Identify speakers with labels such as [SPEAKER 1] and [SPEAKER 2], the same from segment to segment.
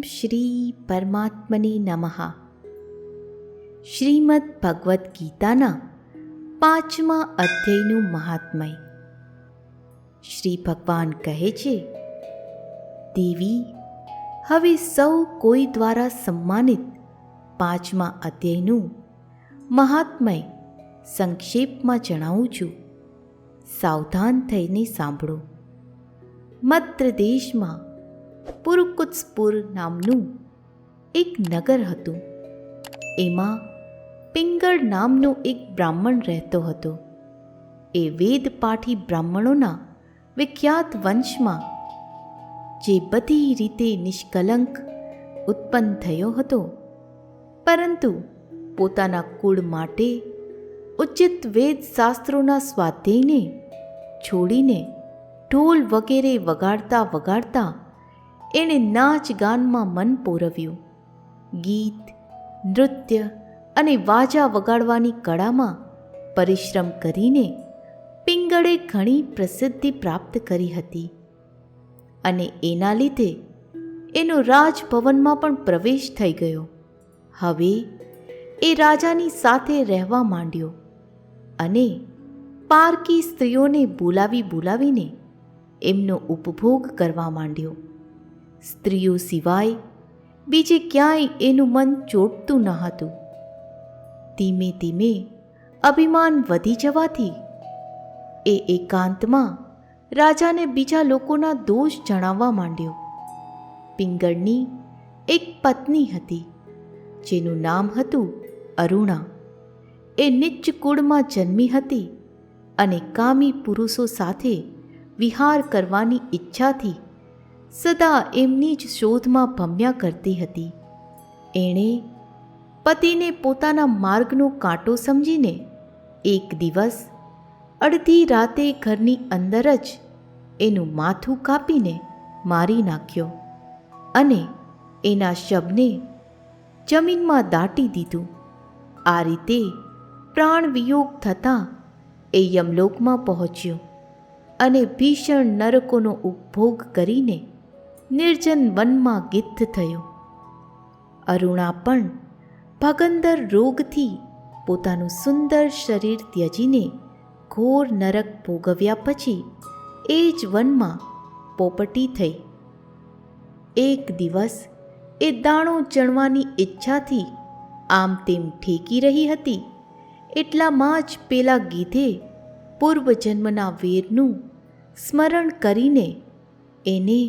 [SPEAKER 1] શ્રી પરમાત્મને નમઃ. શ્રીમદ્ ભગવદ્ ગીતાના 5મા અધ્યાયનું મહાત્મય. શ્રી ભગવાન કહે છે, દેવી, હવે સૌ કોઈ દ્વારા સન્માનિત 5મા અધ્યાયનું મહાત્મય સંક્ષેપમાં જણાવું છું. સાવધાન થઈને સાંભળો. મદ્ર દેશમાં પુરુકુત્સપુર નામનું એક નગર હતું. એમાં પિંગળ નામનો એક બ્રાહ્મણ રહેતો હતો. એ વેદપાઠી બ્રાહ્મણોના વિખ્યાત વંશમાં જે બધી રીતે નિષ્કલંક ઉત્પન્ન થયો હતો, પરંતુ પોતાના કુળ માટે ઉચિત વેદશાસ્ત્રોના સ્વાધ્યાયને છોડીને ઢોલ વગેરે વગાડતા વગાડતા એણે નાચ ગાનમાં મન પોરવ્યું. ગીત, નૃત્ય અને વાજા વગાડવાની કળામાં પરિશ્રમ કરીને પિંગળે ઘણી પ્રસિદ્ધિ પ્રાપ્ત કરી હતી અને એના લીધે એનો રાજભવનમાં પણ પ્રવેશ થઈ ગયો. હવે એ રાજાની સાથે રહેવા માંડ્યો અને પારકી સ્ત્રીઓને બોલાવીને એમનો ઉપભોગ કરવા માંડ્યો. સ્ત્રીઓ સિવાય બીજે ક્યાંય એનું મન ચોંટતું ન હતું. ધીમે ધીમે અભિમાન વધી જવાથી એ એકાંતમાં રાજાને બીજા લોકોના દોષ જણાવવા માંડ્યો. પિંગળની એક પત્ની હતી જેનું નામ હતું અરુણા. એ નીચ કુળમાં જન્મી હતી અને કામી પુરુષો સાથે વિહાર કરવાની ઈચ્છાથી સદા એમની જ શોધમાં ભમ્યા કરતી હતી. એણે પતિને પોતાના માર્ગનો કાંટો સમજીને એક દિવસ અડધી રાતે ઘરની અંદર જ એનું માથું કાપીને મારી નાખ્યો અને એના શબને જમીનમાં દાટી દીધું. આ રીતે પ્રાણ વિયોગ થતાં એ યમલોકમાં પહોંચ્યો અને ભીષણ નરકોનો ઉપભોગ કરીને નિર્જન વનમાં ગિદ્ધ થયો. અરુણા પણ ભગંદર રોગથી પોતાનું સુંદર શરીર ત્યજીને ઘોર નરક ભોગવ્યા પછી એ જ વનમાં પોપટી થઈ. એક દિવસ એ દાણો ચણવાની ઈચ્છાથી આમ તેમ ઠેકી રહી હતી. એટલામાં જ પેલા ગીધે પૂર્વજન્મના વેરનું સ્મરણ કરીને એને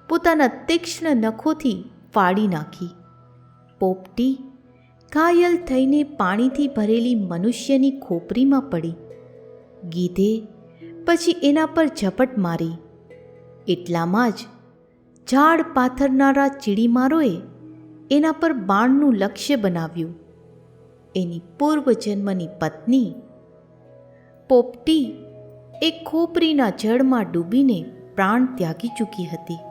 [SPEAKER 1] પોતાના તીક્ષ્ણ નખોથી ફાડી નાખી. પોપટી ઘાયલ થઈને પાણીથી ભરેલી મનુષ્યની ખોપરીમાં પડી. ગીધે પછી એના પર ઝપટ મારી. એટલામાં જ ઝાડ પાથરનારા ચીડીમારોએ એના પર બાણનું લક્ષ્ય બનાવ્યું. એની પૂર્વજન્મની પત્ની પોપટી એ ખોપરીના જળમાં ડૂબીને પ્રાણ ત્યાગી ચૂકી હતી.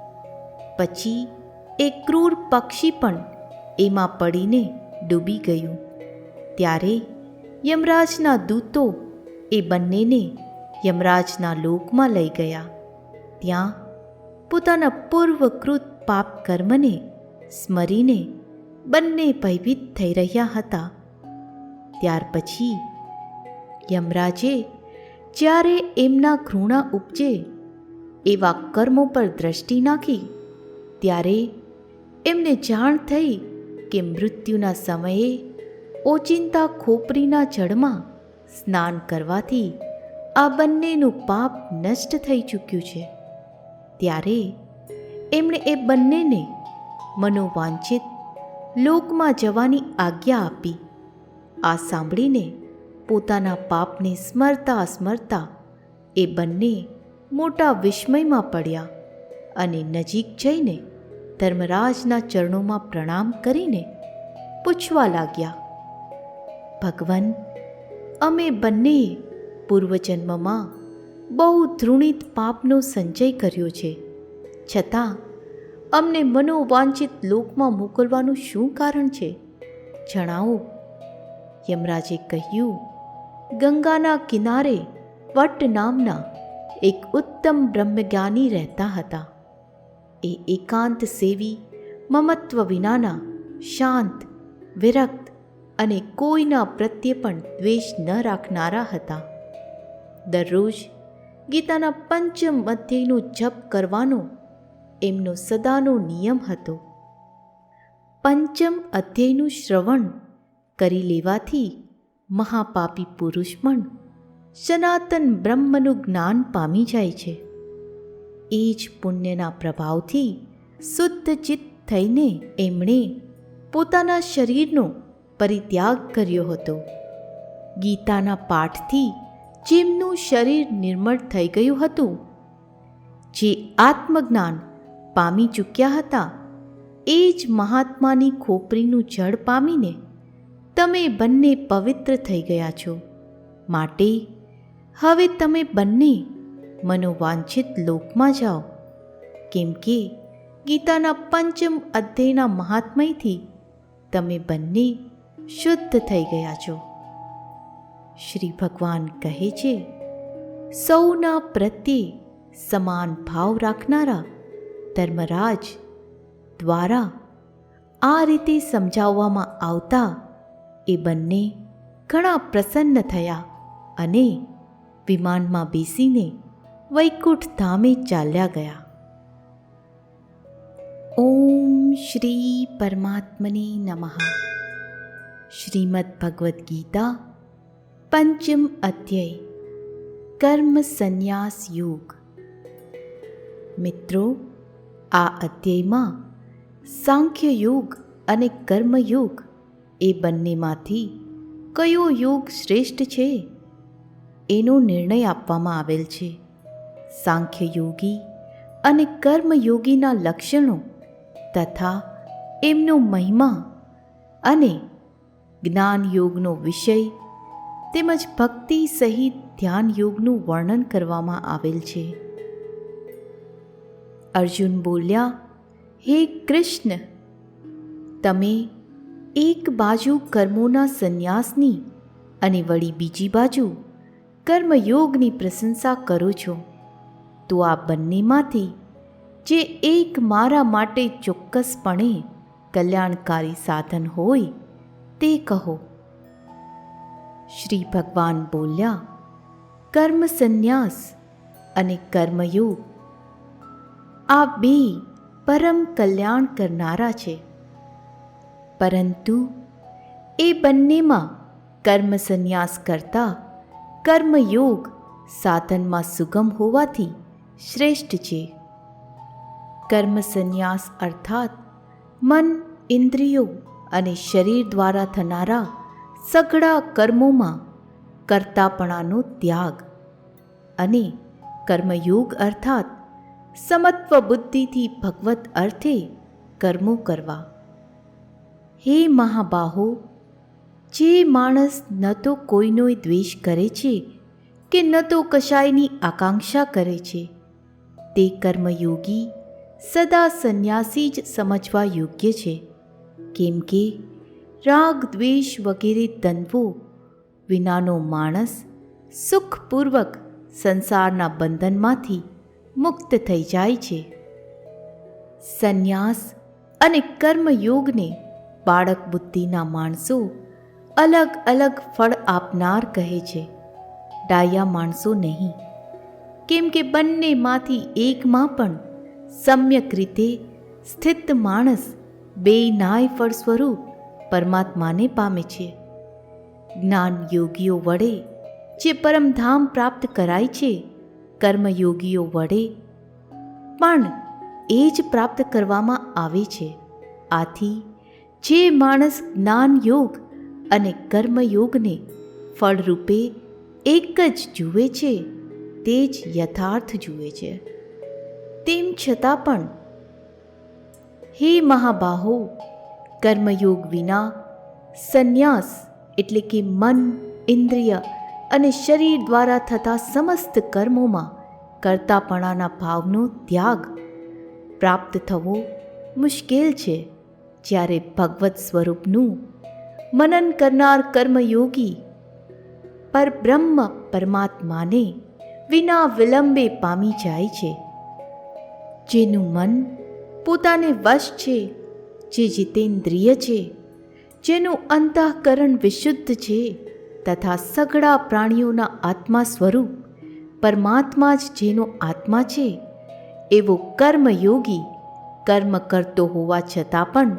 [SPEAKER 1] પછી એ ક્રૂર પક્ષી પણ એમાં પડીને ડૂબી ગયું. ત્યારે યમરાજના દૂતો એ બંનેને યમરાજના લોકમાં લઈ ગયા. ત્યાં પોતાના પૂર્વકૃત પાપ કર્મને સ્મરીને બંને ભયભીત થઈ રહ્યા હતા. ત્યાર પછી યમરાજે જ્યારે એમના ઘૃણા ઉપજે એવા કર્મો પર દ્રષ્ટિ નાખી, ત્યારે એમને જાણ થઈ કે મૃત્યુના સમયે ઓચિંતા ખોપરીના જળમાં સ્નાન કરવાથી આ બંનેનું પાપ નષ્ટ થઈ ચૂક્યું છે. ત્યારે એમણે એ બંનેને મનોવાંછિત લોકમાં જવાની આજ્ઞા આપી. આ સાંભળીને પોતાના પાપને સ્મરતા સ્મરતા એ બંને મોટા વિસ્મયમાં પડ્યા અને નજીક જઈને ધર્મરાજના ચરણોમાં પ્રણામ કરીને પૂછવા લાગ્યા, ભગવાન, અમે બંનેએ પૂર્વજન્મમાં બહુ ધૃણિત પાપનો સંચય કર્યો છે, છતાં અમને મનોવાંછિત લોકમાં મોકલવાનું શું કારણ છે? જણાવો. યમરાજે કહ્યું, ગંગાના કિનારે વટ નામના એક ઉત્તમ બ્રહ્મજ્ઞાની રહેતા હતા. એ એકાંત સેવી મમત્વ વિનાના, શાંત, વિરક્ત અને કોઈના પ્રત્યે પણ દ્વેષ ન રાખનારા હતા. દરરોજ ગીતાના 5મ અધ્યાયનો જપ કરવાનો એમનો સદાનો નિયમ હતો. 5મ અધ્યાયનું શ્રવણ કરી લેવાથી મહાપાપી પુરુષ પણ સનાતન બ્રહ્મનું જ્ઞાન પામી જાય છે. એ જ પુણ્યના પ્રભાવથી શુદ્ધ ચિત્ત થઈને એમણે પોતાના શરીરનો પરિત્યાગ કર્યો હતો. ગીતાના પાઠથી જેમનું શરીર નિર્મળ થઈ ગયું હતું, જે આત્મજ્ઞાન પામી ચૂક્યા હતા, એ જ મહાત્માની ખોપરીનું જળ પામીને તમે બંને પવિત્ર થઈ ગયા છો. માટે હવે તમે બંને મનોવાંછિત લોકમાં જાઓ, કેમ કે ગીતાના 5મ અધ્યાયના મહાત્મયથી તમે બંને શુદ્ધ થઈ ગયા છો. શ્રી ભગવાન કહે છે, સૌના પ્રત્યે સમાન ભાવ રાખનારા ધર્મરાજ દ્વારા આ રીતે સમજાવવામાં આવતા એ બંને ઘણા પ્રસન્ન થયા અને વિમાનમાં બેસીને વૈકુંઠ ધામે ચાલ્યા ગયા. ઓમ શ્રી પરમાત્મને નમઃ. શ્રીમદ્ ભગવદ્ ગીતા 5મ અધ્યાય કર્મ સંન્યાસ યોગ. મિત્રો, આ અધ્યાયમાં સાંખ્ય યોગ અને કર્મયોગ એ બંનેમાંથી કયો યોગ શ્રેષ્ઠ છે એનો નિર્ણય આપવામાં આવેલ છે. સાંખ્ય યોગી અને કર્મયોગીના લક્ષણો તથા એમનો મહિમા અને જ્ઞાન યોગનો વિષય તેમજ ભક્તિ સહિત ધ્યાન યોગનું વર્ણન કરવામાં આવેલ છે. અર્જુન બોલ્યા, હે કૃષ્ણ, તમે એક બાજુ કર્મોના સંન્યાસની અને વળી બીજી બાજુ કર્મયોગની પ્રશંસા કરો છો, તો આ બંનેમાંથી જે એક મારા માટે ચોક્કસપણે કલ્યાણકારી સાધન હોય તે કહો. શ્રી ભગવાન બોલ્યા, કર્મ સંન્યાસ અને કર્મયોગ આ બે પરમ કલ્યાણ કરનારા છે. પરંતુ એ બંનેમાં કર્મ સંન્યાસ કરતા કર્મયોગ સાધનમાં સુગમ હોવાથી શ્રેષ્ઠ છે. કર્મ સંન્યાસ અર્થાત મન, ઇન્દ્રિયો અને શરીર દ્વારા થનારા સઘળા કર્મોમાં કર્તાપણાનો ત્યાગ, અને કર્મયોગ અર્થાત સમત્વ બુદ્ધિથી ભગવત અર્થે કર્મો કરવા. હે મહાબાહો, જે માણસ ન તો કોઈનો દ્વેષ કરે છે કે ન તો કશાયની આકાંક્ષા કરે છે, તે કર્મયોગી સદા સંન્યાસી જ સમજવા યોગ્ય છે. કેમ કે રાગ, દ્વેષ વગેરે દ્વંદ્વો વિનાનો માણસ સુખપૂર્વક સંસારના બંધનમાંથી મુક્ત થઈ જાય છે. સંન્યાસ અને કર્મયોગને બાળક બુદ્ધિના માણસો અલગ અલગ ફળ આપનાર કહે છે, ડાયા માણસો નહીં. કેમ કે બંનેમાંથી એકમાં પણ સમ્યક રીતે સ્થિત માણસ બેયનાય ફળ સ્વરૂપ પરમાત્માને પામે છે. જ્ઞાન યોગીઓ વડે જે પરમધામ પ્રાપ્ત કરાય છે, કર્મયોગીઓ વડે પણ એ જ પ્રાપ્ત કરવામાં આવે છે. આથી જે માણસ જ્ઞાન યોગ અને કર્મયોગને ફળરૂપે એક જ જુએ છે, તે જ યથાર્થ જુએ છે. તેમ છતાં પણ હે મહાબાહો, કર્મયોગ વિના સંન્યાસ એટલે કે મન, ઇન્દ્રિય અને શરીર દ્વારા થતા સમસ્ત કર્મોમાં કર્તાપણાના ભાવનો ત્યાગ પ્રાપ્ત થવો મુશ્કેલ છે. જ્યારે ભગવત સ્વરૂપનું મનન કરનાર કર્મયોગી પરબ્રહ્મ પરમાત્માને વિના વિલંબે પામી જાય છે. જેનું મન પોતાને વશ છે જે જીતેન્દ્રિય છે, જેનું અંતઃકરણ વિશુદ્ધ છે તથા સઘળા પ્રાણીઓના આત્મા સ્વરૂપ પરમાત્મા જ જેનો આત્મા છે, એવો કર્મયોગી કર્મ કરતો હોવા છતાં પણ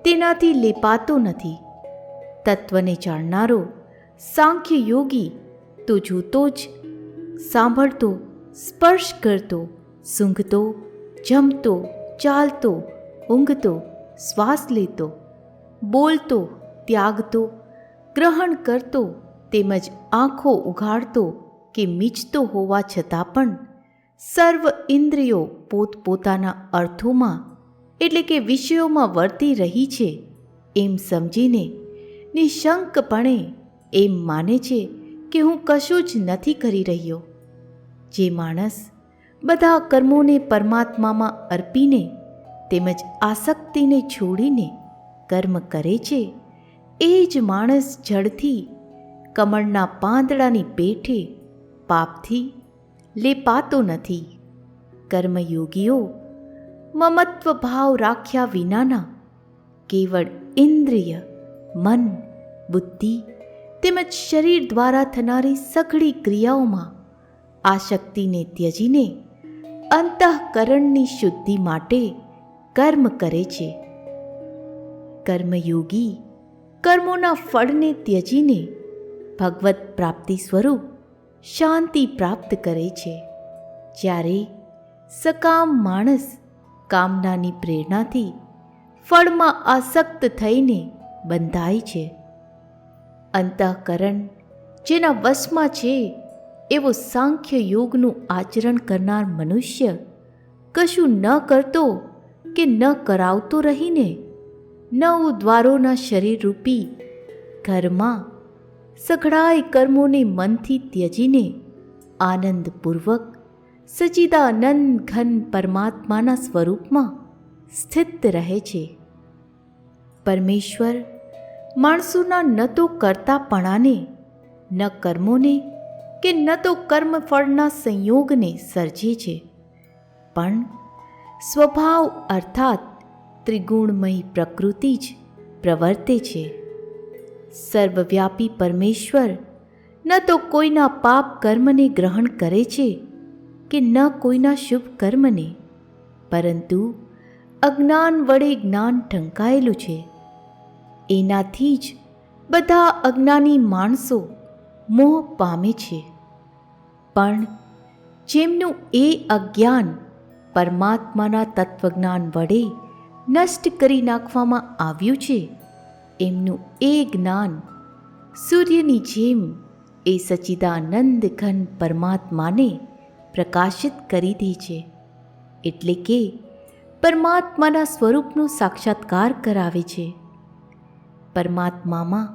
[SPEAKER 1] તેનાથી લેપાતો નથી. તત્વને જાણનારો સાંખ્ય યોગી તો જોતો જ, સાંભળતો, સ્પર્શ કરતો, સૂંઘતો, જમતો, ચાલતો, ઊંઘતો, શ્વાસ લેતો, બોલતો, ત્યાગતો, ગ્રહણ કરતો તેમજ આંખો ઉઘાડતો કે મીચતો હોવા છતાં પણ સર્વ ઇન્દ્રિયો પોતપોતાના અર્થોમાં એટલે કે વિષયોમાં વર્તી રહી છે એમ સમજીને નિશંકપણે એમ માને છે કે હું કશું જ નથી કરી રહ્યો. જે માણસ બધા કર્મોને પરમાત્મામાં અર્પીને તેમજ આસક્તિને છોડીને કર્મ કરે છે, એ જ માણસ જળથી કમળના પાંદડાની પેઠે પાપથી લેપાતો નથી. કર્મયોગીઓ મમત્વ ભાવ રાખ્યા વિનાના કેવળ ઇન્દ્રિય, મન, બુદ્ધિ તેમજ શરીર દ્વારા થનારી સઘળી ક્રિયાઓમાં આસક્તિને ત્યજીને અંતઃકરણની શુદ્ધિ માટે કર્મ કરે છે. કર્મયોગી કર્મોના ફળને ત્યજીને ભગવત પ્રાપ્તિ સ્વરૂપ શાંતિ પ્રાપ્ત કરે છે, જ્યારે સકામ માણસ કામનાની પ્રેરણાથી ફળમાં આસક્ત થઈને બંધાય છે. અંતઃકરણ જેના વશમાં છે એવો સાંખ્ય યોગનું આચરણ કરનાર મનુષ્ય કશું ન કરતો કે ન કરાવતો રહીને 9 દ્વારોના શરીરરૂપી ઘરમાં સઘળાય કર્મોને મનથી ત્યજીને આનંદપૂર્વક સચ્ચિદાનંદ ઘન પરમાત્માના સ્વરૂપમાં સ્થિત રહે છે. પરમેશ્વર માણસોના ન તો કરતાપણાને, ન કર્મોને કે ન તો કર્મફળના સંયોગને સર્જે છે, પણ સ્વભાવ અર્થાત ત્રિગુણમય પ્રકૃતિ જ પ્રવર્તે છે. સર્વવ્યાપી પરમેશ્વર ન તો કોઈના પાપ કર્મને ગ્રહણ કરે છે કે ન કોઈના શુભ કર્મને, પરંતુ અજ્ઞાન વડે જ્ઞાન ઢંકાયેલું છે. એનાથી જ બધા અજ્ઞાની માણસો મોહ પામે છે. પણ જેમનું એ અજ્ઞાન પરમાત્માના તત્વજ્ઞાન વડે નષ્ટ કરી નાખવામાં આવ્યું છે, એમનું એ જ્ઞાન સૂર્યની જેમ એ સચ્ચિદાનંદ ઘન પરમાત્માને પ્રકાશિત કરી દે છે, એટલે કે પરમાત્માના સ્વરૂપનો સાક્ષાત્કાર કરાવે છે. પરમાત્મામાં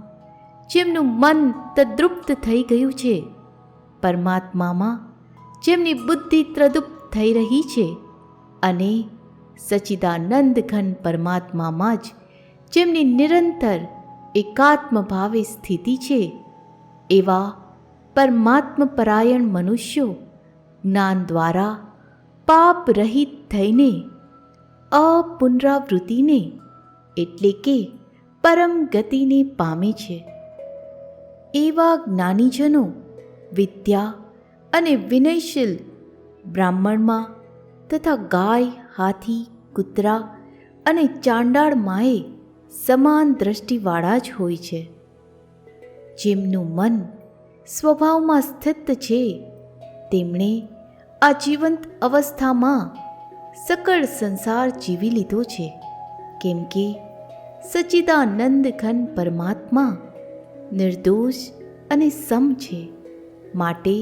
[SPEAKER 1] જેમનું મન તદ્રુપ્ત થઈ ગયું છે, પરમાત્મામાં જેમની બુદ્ધિ ત્રદુપ્ત થઈ રહી છે અને સચ્ચિદાનંદ ઘન પરમાત્મામાં જ જેમની નિરંતર એકાત્મ ભાવે સ્થિતિ છે, એવા પરમાત્મપરાયણ મનુષ્યો જ્ઞાન દ્વારા પાપ રહિત થઈને અપુનરાવૃત્તિને એટલે કે પરમ ગતિને પામે છે. એવા જ્ઞાનીજનો વિદ્યા અને વિનયશીલ બ્રાહ્મણમાં તથા ગાય, હાથી, કૂતરા અને ચાંડાળ માએ સમાન દ્રષ્ટિવાળા જ હોય છે. જેમનું મન સ્વભાવમાં સ્થિત છે, તેમણે આ જીવંત અવસ્થામાં સકળ સંસાર જીવી લીધો છે, કેમ કે સચ્ચિદાનંદ ઘન પરમાત્મા નિર્દોષ અને સમ છે. માટે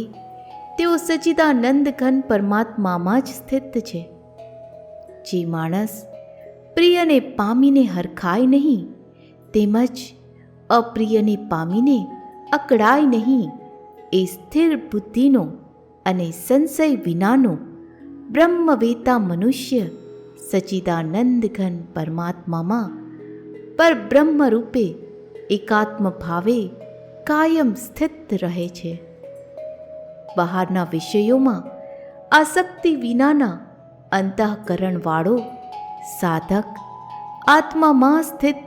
[SPEAKER 1] તેઓ સચ્ચિદાનંદ ઘન પરમાત્મામાં જ સ્થિત છે. જે માણસ પ્રિયને પામીને હરખાય નહીં, તેમજ અપ્રિયને પામીને અકળાય નહીં, એ સ્થિર બુદ્ધિનો અને સંશય વિનાનો બ્રહ્મવેતા મનુષ્ય સચ્ચિદાનંદ ઘન પરમાત્મામાં પરબ્રહ્મ રૂપે એકાત્મ ભાવે કાયમ સ્થિત રહે છે. બહારના વિષયોમાં આસક્તિ વિનાના અંતઃકરણવાળો સાધક આત્મામાં સ્થિત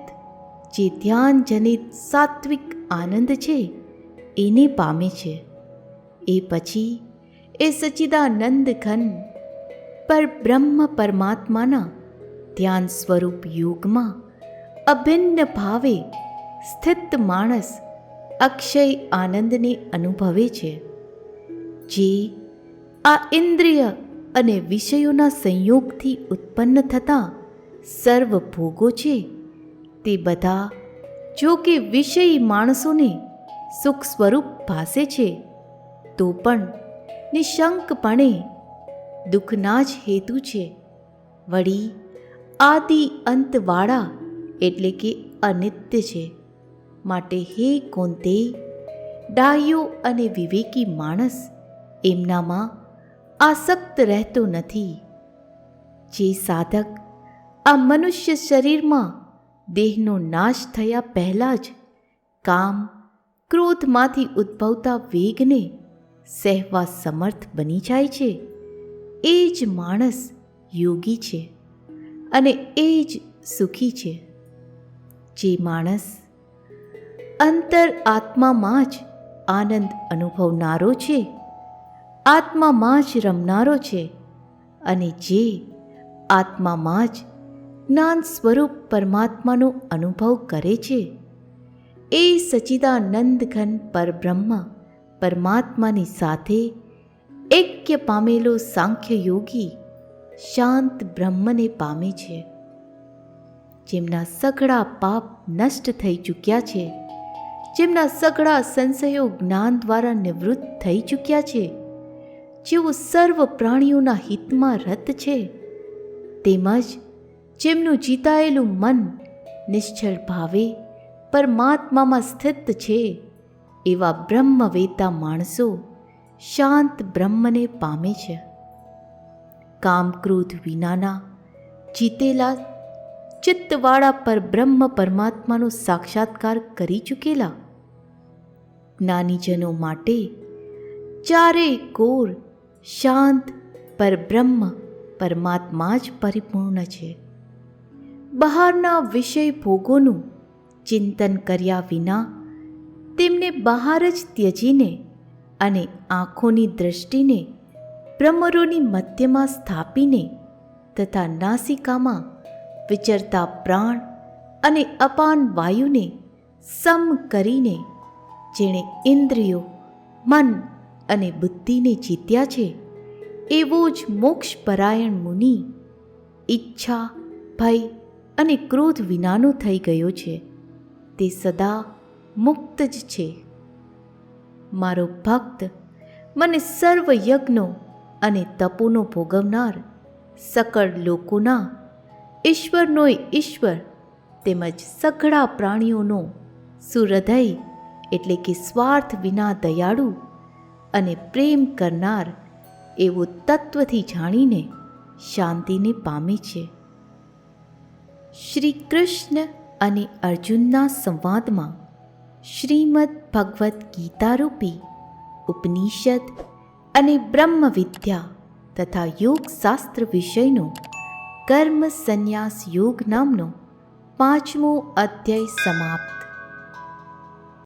[SPEAKER 1] જે ધ્યાનજનિત સાત્વિક આનંદ છે એને પામે છે. એ પછી એ સચ્ચિદાનંદ ઘન પર બ્રહ્મ પરમાત્માના ધ્યાન સ્વરૂપ યોગમાં અભિન્ન ભાવે સ્થિત માણસ અક્ષય આનંદને અનુભવે છે. જે આ ઇન્દ્રિય અને વિષયોના સંયોગથી ઉત્પન્ન થતા સર્વ ભોગો છે તે બધા જો કે વિષયી માણસોને સુખ સ્વરૂપ ભાસે છે તો પણ નિશંકપણે દુઃખના જ હેતુ છે. વળી આદિ અંતવાળા એટલે કે અનિત્ય છે. માટે હે કૌંતેય, ડાહ્યો અને વિવેકી માણસ એમનામાં આસક્ત રહેતો નથી. જે સાધક આ મનુષ્ય શરીરમાં દેહનો નાશ થયા પહેલાં જ કામ ક્રોધમાંથી ઉદ્ભવતા વેગને સહેવા સમર્થ બની જાય છે એ જ માણસ યોગી છે અને એ જ સુખી છે. જે માણસ અંતર આત્મામાં જ આનંદ અનુભવનારો છે, આત્મામાં જ રમનારો છે અને જે આત્મામાં જ જ્ઞાન સ્વરૂપ પરમાત્માનો અનુભવ કરે છે એ સચ્ચિદાનંદ ઘન પરબ્રહ્મ પરમાત્માની સાથે એક્ય પામેલો સાંખ્ય યોગી શાંત બ્રહ્મને પામે છે. જેમના સઘળા પાપ નષ્ટ થઈ ચૂક્યા છે, જેમના સઘળા સંશયો જ્ઞાન દ્વારા નિવૃત્ત થઈ ચૂક્યા છે, જેઓ સર્વ પ્રાણીઓના હિતમાં રત છે, તેમજ જેમનું જીતાયેલું મન નિશ્ચળ ભાવે પરમાત્મામાં સ્થિત છે, એવા બ્રહ્મવેતા માણસો શાંત બ્રહ્મને પામે છે. કામ ક્રોધ વિનાના જીતેલા ચિત્તવાળા પરબ્રહ્મ પરમાત્માનો સાક્ષાત્કાર કરી ચૂકેલા જ્ઞાનીજનો માટે ચારે કોર શાંત પરબ્રહ્મ પરમાત્મા જ પરિપૂર્ણ છે. બહારના વિષય ભોગોનું ચિંતન કર્યા વિના તેમને બહાર જ ત્યજીને અને આંખોની દૃષ્ટિને ભ્રમરોની મધ્યમાં સ્થાપીને તથા નાસિકામાં વિચરતા પ્રાણ અને અપાન વાયુને સમ કરીને જેણે ઇન્દ્રિયો, મન અને બુદ્ધિને જીત્યા છે એવો જ મોક્ષપરાયણ મુનિ ઈચ્છા, ભય અને ક્રોધ વિનાનો થઈ ગયો છે. તે સદા મુક્ત જ છે. મારો ભક્ત મને સર્વ યજ્ઞો અને તપોનો ભોગવનાર, સકળ લોકોના ઈશ્વરનોય ઈશ્વર તેમજ સઘળા પ્રાણીઓનો સુહૃદય એટલે કે સ્વાર્થ વિના દયાળુ અને પ્રેમ કરનાર એવો તત્વથી જાણીને શાંતિને પામે છે. શ્રી કૃષ્ણ અને અર્જુનના સંવાદમાં શ્રીમદ્ ભગવદ્ ગીતારૂપી ઉપનિષદ અને બ્રહ્મ વિદ્યા તથા યોગશાસ્ત્ર વિષયનો કર્મ સંન્યાસ યોગ નામનો 5મો અધ્યાય સમાપ્ત.